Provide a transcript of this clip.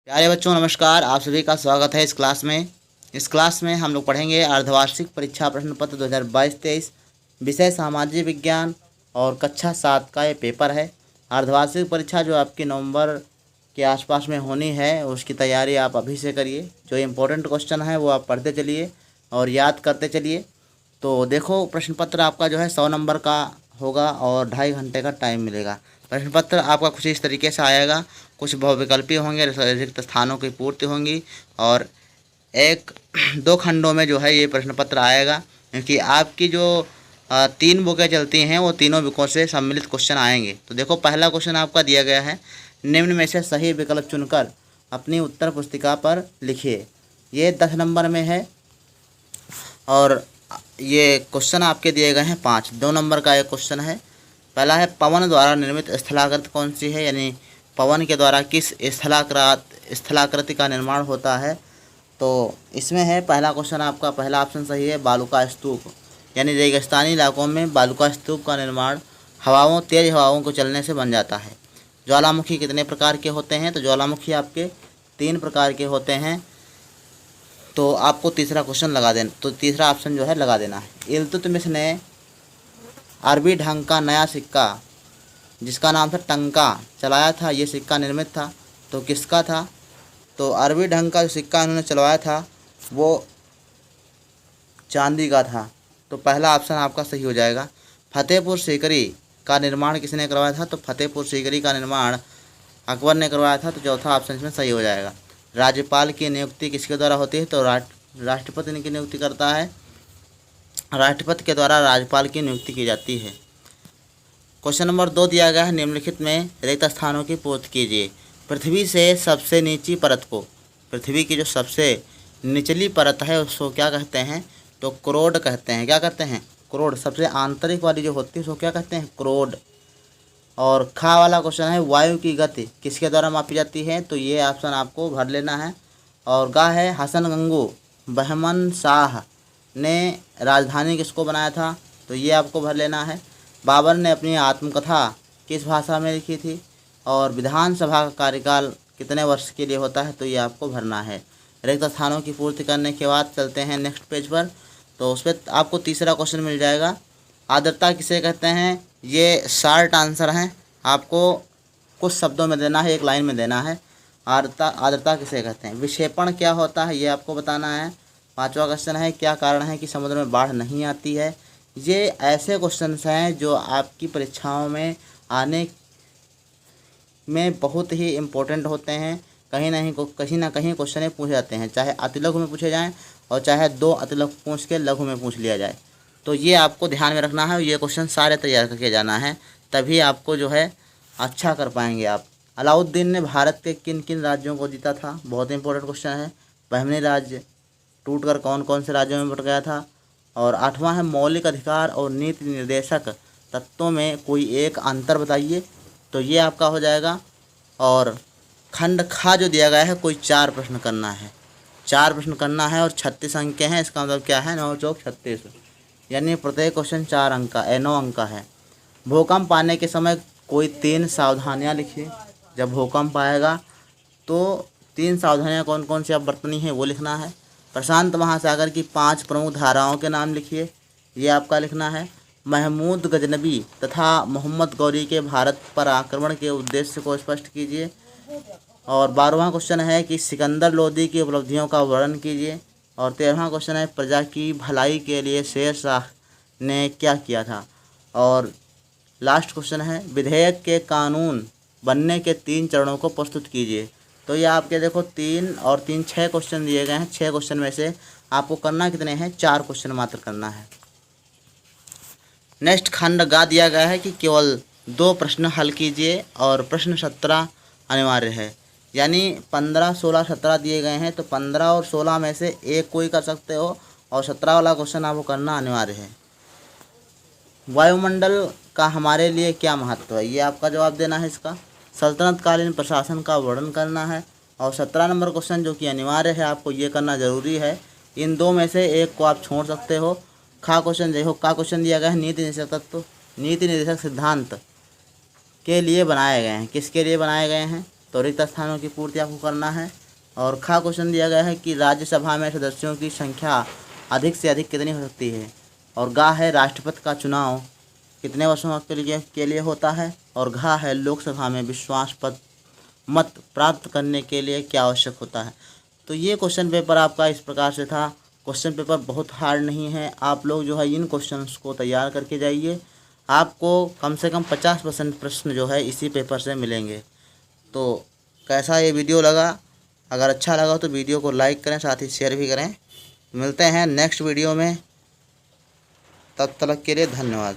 प्यारे बच्चों नमस्कार। आप सभी का स्वागत है इस क्लास में हम लोग पढ़ेंगे अर्धवार्षिक परीक्षा प्रश्न पत्र 2022-23 विषय सामाजिक विज्ञान और कक्षा 7 का ये पेपर है। अर्धवार्षिक परीक्षा जो आपकी नवंबर के आसपास में होनी है उसकी तैयारी आप अभी से करिए। जो इम्पोर्टेंट क्वेश्चन है वो आप पढ़ते चलिए और याद करते चलिए। तो देखो, प्रश्न पत्र आपका जो है 100 नंबर का होगा और 2.5 घंटे का टाइम मिलेगा। प्रश्न पत्र आपका कुछ इस तरीके से आएगा। कुछ बहुविकल्पी होंगे, रिक्त स्थानों की पूर्ति होंगी और एक दो खंडों में जो है ये प्रश्न पत्र आएगा, क्योंकि आपकी जो 3 बुकें चलती हैं वो तीनों बुकों से सम्मिलित क्वेश्चन आएंगे। तो देखो, पहला क्वेश्चन आपका दिया गया है, निम्न में से सही विकल्प चुनकर अपनी उत्तर पुस्तिका पर लिखिए। ये 10 नंबर में है और ये क्वेश्चन आपके दिए गए हैं 5। 2 नंबर का एक क्वेश्चन है। पहला है, पवन द्वारा निर्मित स्थलाकृति कौन सी है, यानी पवन के द्वारा किस स्थलाकृति का निर्माण होता है। तो इसमें है पहला क्वेश्चन आपका, पहला ऑप्शन सही है, बालुका स्तूप। यानी रेगिस्तानी इलाकों में बालुका स्तूप का निर्माण तेज हवाओं को चलने से बन जाता है। ज्वालामुखी कितने प्रकार के होते हैं, तो ज्वालामुखी आपके 3 प्रकार के होते हैं। तो आपको तीसरा क्वेश्चन लगा देना, तो तीसरा ऑप्शन जो है लगा देना है। इल्तुतमिश ने अरबी ढंग का नया सिक्का जिसका नाम था टंका चलाया था। ये सिक्का निर्मित था तो किसका था, तो अरबी ढंग का जो सिक्का उन्होंने चलवाया था वो चांदी का था। तो पहला ऑप्शन आपका सही हो जाएगा। फतेहपुर सीकरी का निर्माण किसने करवाया था, तो फतेहपुर सीकरी का निर्माण अकबर ने करवाया था। तो चौथा ऑप्शन इसमें सही हो जाएगा। राज्यपाल की नियुक्ति किसके द्वारा होती है, तो राष्ट्रपति ने की नियुक्ति करता है। राष्ट्रपति के द्वारा राज्यपाल की नियुक्ति की जाती है। क्वेश्चन नंबर 2 दिया गया है, निम्नलिखित में रिक्त स्थानों की पूर्ति कीजिए। पृथ्वी से सबसे नीची परत को, पृथ्वी की जो सबसे निचली परत है उसको क्या कहते हैं, तो क्रोड कहते हैं। क्या कहते हैं, क्रोड। सबसे आंतरिक वाली जो होती है उसको क्या कहते हैं, क्रोड। और खा वाला क्वेश्चन है, वायु की गति किसके द्वारा मापी जाती है, तो ये ऑप्शन आपको भर लेना है। और गा है, हसन गंगू बहमन शाह ने राजधानी किसको बनाया था, तो ये आपको भर लेना है। बाबर ने अपनी आत्मकथा किस भाषा में लिखी थी, और विधानसभा का कार्यकाल कितने वर्ष के लिए होता है, तो ये आपको भरना है। रिक्त स्थानों की पूर्ति करने के बाद चलते हैं नेक्स्ट पेज पर। तो उस पर आपको तीसरा क्वेश्चन मिल जाएगा, आर्द्रता किसे कहते हैं। ये शॉर्ट आंसर है, आपको कुछ शब्दों में देना है, एक लाइन में देना है। आर्द्रता किसे कहते हैं। विक्षेपण क्या होता है, ये आपको बताना है। 5वां क्वेश्चन है, क्या कारण है कि समुद्र में बाढ़ नहीं आती है। ये ऐसे क्वेश्चंस हैं जो आपकी परीक्षाओं में आने में बहुत ही इम्पोर्टेंट होते हैं। कहीं ना कहीं क्वेश्चन पूछे जाते हैं, चाहे अतिलघु में पूछे जाएं और चाहे 2 अतिलघु पूछ के लघु में पूछ लिया जाए। तो ये आपको ध्यान में रखना है, ये क्वेश्चन सारे तैयार करके जाना है, तभी आपको जो है अच्छा कर पाएंगे आप। अलाउद्दीन ने भारत के किन किन राज्यों को जीता था, बहुत इंपॉर्टेंट क्वेश्चन है। बहमनी राज्य टूटकर कौन कौन से राज्यों में बट गया था। और 8वां है, मौलिक अधिकार और नीति निर्देशक तत्वों में कोई एक अंतर बताइए। तो ये आपका हो जाएगा। और खंड खा जो दिया गया है, कोई 4 प्रश्न करना है, 4 प्रश्न करना है और 36 अंक के हैं। इसका मतलब क्या है, 9 चौक 36, यानी प्रत्येक क्वेश्चन 4 अंक का 9 अंक का है। भूकंप आने के समय कोई 3 सावधानियाँ लिखिए। जब भूकंप आएगा तो 3 सावधानियाँ कौन कौन सी आप बरतनी है वो लिखना है। प्रशांत महासागर की 5 प्रमुख धाराओं के नाम लिखिए, ये आपका लिखना है। महमूद गजनबी तथा मोहम्मद गौरी के भारत पर आक्रमण के उद्देश्य को स्पष्ट कीजिए। और 12वां क्वेश्चन है कि सिकंदर लोदी की उपलब्धियों का वर्णन कीजिए। और 13वां क्वेश्चन है, प्रजा की भलाई के लिए शेर शाह ने क्या किया था। और लास्ट क्वेश्चन है, विधेयक के कानून बनने के 3 चरणों को प्रस्तुत कीजिए। तो ये आपके देखो 3 और 3 6 क्वेश्चन दिए गए हैं। 6 क्वेश्चन में से आपको करना कितने हैं, 4 क्वेश्चन मात्र करना है। नेक्स्ट खंड गा दिया गया है कि केवल 2 प्रश्न हल कीजिए और प्रश्न 17 अनिवार्य है। यानी 15, 16, 17 दिए गए हैं, तो 15 और 16 में से एक कोई कर सकते हो और 17 वाला क्वेश्चन आपको करना अनिवार्य है। वायुमंडल का हमारे लिए क्या महत्व है, ये आपका जवाब देना है इसका। सल्तनत कालीन प्रशासन का वर्णन करना है। और 17 नंबर क्वेश्चन जो कि अनिवार्य है, आपको ये करना ज़रूरी है। इन 2 में से एक को आप छोड़ सकते हो। खा क्वेश्चन देखो, का क्वेश्चन दिया गया है, नीति निर्देशक तत्व नीति निर्देशक सिद्धांत के लिए बनाए गए हैं। किसके लिए बनाए गए हैं, तो रिक्त स्थानों की पूर्ति आपको करना है। और खा क्वेश्चन दिया गया है कि राज्यसभा में सदस्यों की संख्या अधिक से अधिक कितनी हो सकती है। और गा है राष्ट्रपति का चुनाव कितने वर्षों के लिए होता है। और घा है लोकसभा में विश्वास मत प्राप्त करने के लिए क्या आवश्यक होता है। तो ये क्वेश्चन पेपर आपका इस प्रकार से था। क्वेश्चन पेपर बहुत हार्ड नहीं है, आप लोग जो है इन क्वेश्चंस को तैयार करके जाइए, आपको कम से कम 50% प्रश्न जो है इसी पेपर से मिलेंगे। तो कैसा ये वीडियो लगा, अगर अच्छा लगा तो वीडियो को लाइक करें, साथ ही शेयर भी करें। मिलते हैं नेक्स्ट वीडियो में, तब तक के लिए धन्यवाद।